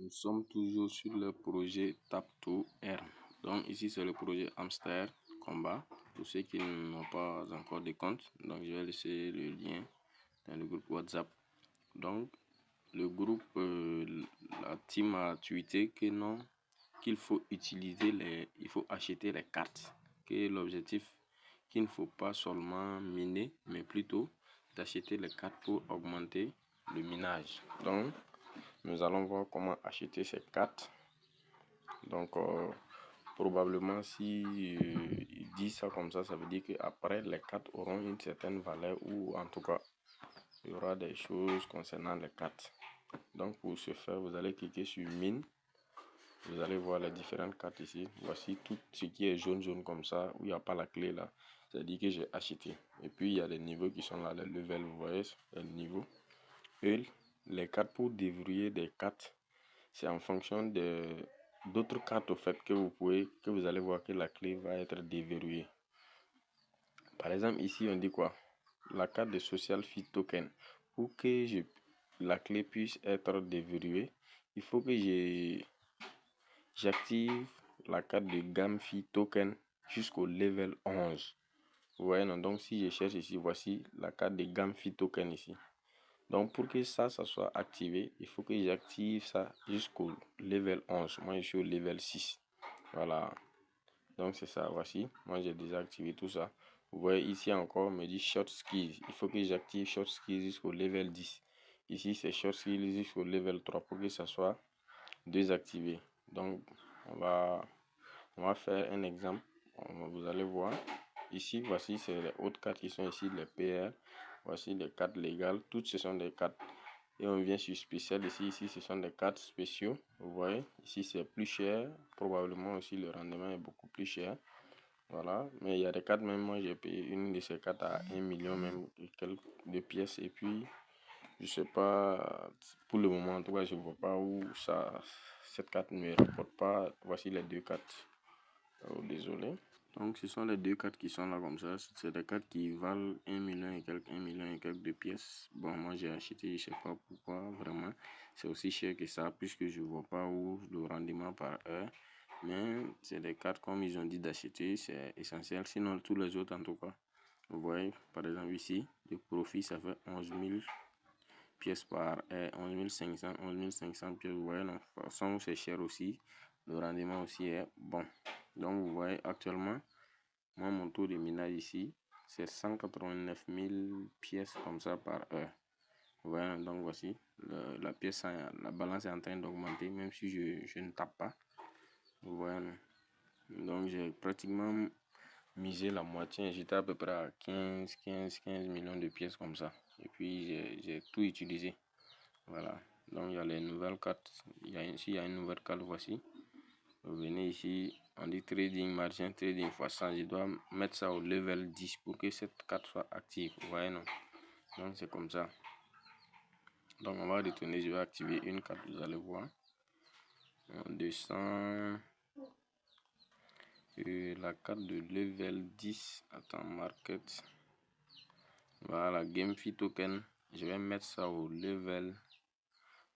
Nous sommes toujours sur le projet Tap to Earn. Donc ici c'est le projet Hamster Combat. Pour ceux qui n'ont pas encore de compte, donc je vais laisser le lien dans le groupe WhatsApp. Donc le groupe, la team a tweeté que non, qu'il faut utiliser il faut acheter les cartes. Que l'objectif, qu'il ne faut pas seulement miner, mais plutôt d'acheter les cartes pour augmenter le minage. Donc nous allons voir comment acheter ces cartes. Donc probablement si il dit ça comme ça veut dire qu'après les cartes auront une certaine valeur, ou en tout cas il y aura des choses concernant les cartes. Donc pour ce faire, vous allez cliquer sur mine. Vous allez voir les différentes cartes ici. Voici tout ce qui est jaune comme ça, où il n'y a pas la clé là. C'est-à-dire que j'ai acheté. Et puis il y a les niveaux qui sont là, les levels, vous voyez, les niveaux. Et les cartes pour déverrouiller des cartes, c'est en fonction d'autres cartes au fait que vous allez voir que la clé va être déverrouillée. Par exemple ici on dit quoi? La carte de Social Fit Token. Pour que la clé puisse être déverrouillée, il faut que j'active la carte de Gamfi Token jusqu'au level 11. Vous voyez, non? Donc si je cherche ici, voici la carte de Gamfi Token ici. Donc pour que ça soit activé, il faut que j'active ça jusqu'au level 11. Moi je suis au level 6. Voilà. Donc c'est ça, voici. Moi j'ai déjà activé tout ça. Vous voyez ici encore, on me dit Short Skills. Il faut que j'active Short Skills jusqu'au level 10. Ici c'est Short Skills jusqu'au level 3 pour que ça soit désactivé. Donc on va faire un exemple. Vous allez voir. Ici, voici, c'est les autres cartes qui sont ici, les PR. Voici les cartes légales. Toutes ce sont des cartes. Et on vient sur spécial ici. Ici, ce sont des cartes spéciaux. Vous voyez, ici, c'est plus cher. Probablement aussi, le rendement est beaucoup plus cher. Voilà. Mais il y a des cartes, même moi, j'ai payé une de ces cartes à 1 million, même quelques de pièces. Et puis, je sais pas, pour le moment, en tout cas, je ne vois pas où cette carte ne me rapporte pas. Voici les deux cartes. Oh, désolé. Donc ce sont les deux cartes qui sont là comme ça. C'est des cartes qui valent 1 million et quelques de pièces. Bon, moi j'ai acheté, je sais pas pourquoi vraiment. C'est aussi cher que ça puisque je vois pas où le rendement par heure. Mais c'est des cartes comme ils ont dit d'acheter, c'est essentiel. Sinon tous les autres en tout cas. Vous voyez par exemple ici, le profit ça fait 11 000 pièces par heure, 11 500 pièces. Vous voyez, non, de toute façon c'est cher aussi. Le rendement aussi est bon. Donc vous voyez actuellement, moi mon taux de minage ici, c'est 189 000 pièces comme ça par heure. Vous voyez, donc voici, la balance est en train d'augmenter, même si je ne tape pas. Vous voyez, donc j'ai pratiquement misé la moitié, j'étais à peu près à 15 millions de pièces comme ça. Et puis j'ai tout utilisé. Voilà, donc il y a les nouvelles cartes. Il y a une nouvelle carte, voici. Vous venez ici, on dit trading margin, trading x100. Je dois mettre ça au level 10 pour que cette carte soit active. Vous voyez, non? Donc c'est comme ça. Donc on va retourner, je vais activer une carte, vous allez voir. On descend. La carte de level 10. Attends, market. Voilà, Gamefit Token. Je vais mettre ça au level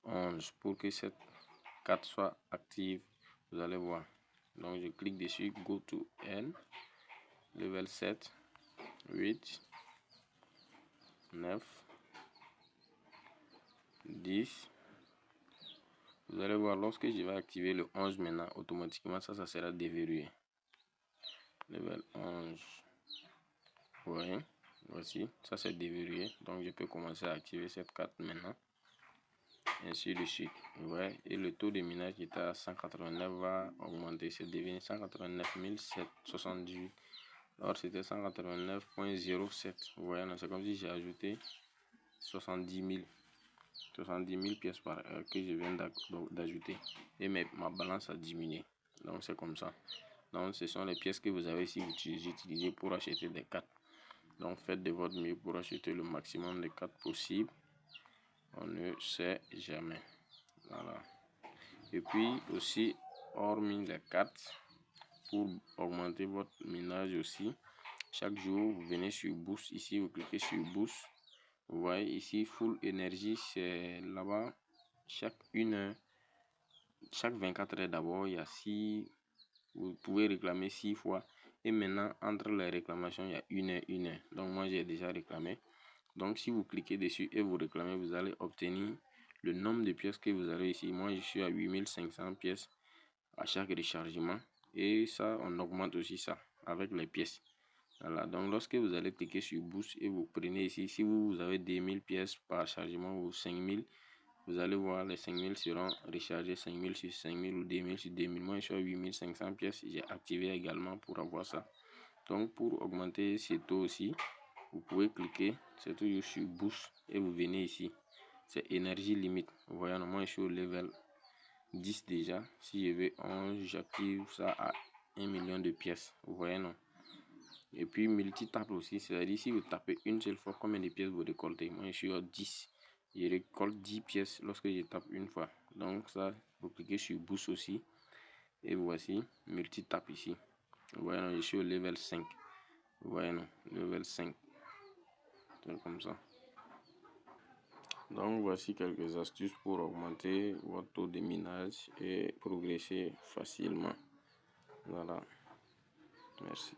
11 pour que cette carte soit active. Vous allez voir. Donc je clique dessus, go to N, level 7, 8, 9, 10. Vous allez voir, lorsque je vais activer le 11 maintenant, automatiquement ça sera déverrouillé. Level 11. Vous voyez, voici, ça c'est déverrouillé. Donc je peux commencer à activer cette carte maintenant. Ainsi de suite. Vous voyez, et le taux de minage qui était à 189 va augmenter. C'est devenu 189 778. Alors c'était 189.07. Vous voyez, c'est comme si j'ai ajouté 70 000 pièces par heure que je viens d'ajouter. Et ma balance a diminué. Donc c'est comme ça. Donc ce sont les pièces que vous avez ici utilisées pour acheter des cartes. Donc faites de votre mieux pour acheter le maximum de cartes possible. On ne sait jamais. Voilà. Et puis aussi, hormis les cartes, pour augmenter votre minage aussi, chaque jour vous venez sur Boost. Ici vous cliquez sur Boost. Vous voyez ici Full Energy, c'est là-bas chaque 1 heure. chaque 24 heures d'abord, il y a 6, vous pouvez réclamer 6 fois. Et maintenant, entre les réclamations, il y a 1 heure, 1 heure. Donc moi, j'ai déjà réclamé. Donc si vous cliquez dessus et vous réclamez, vous allez obtenir le nombre de pièces que vous avez ici. Moi, je suis à 8500 pièces à chaque rechargement. Et ça, on augmente aussi ça avec les pièces. Voilà, donc lorsque vous allez cliquer sur Boost et vous prenez ici, si vous avez 2000 pièces par chargement ou 5000, vous allez voir les 5000 seront rechargés 5000 sur 5000 ou 2000 sur 2000. Moi, je suis à 8500 pièces. J'ai activé également pour avoir ça. Donc, pour augmenter ce taux aussi, vous pouvez cliquer, c'est toujours sur Boost et vous venez ici. C'est énergie limite. Vous voyez, moi, je suis au level 10 déjà. Si je veux 11, j'active ça à 1 million de pièces. Vous voyez, non? Et puis multitape aussi, c'est-à-dire si vous tapez une seule fois, combien de pièces vous récoltez. Moi, je suis à 10. Je récolte 10 pièces lorsque je tape une fois. Donc ça, vous cliquez sur Boost aussi. Et voici, multitape ici. Vous voyez, non, je suis au level 5. Vous voyez, non, level 5. C'est comme ça. Donc voici quelques astuces pour augmenter votre taux de minage et progresser facilement. Voilà. Merci.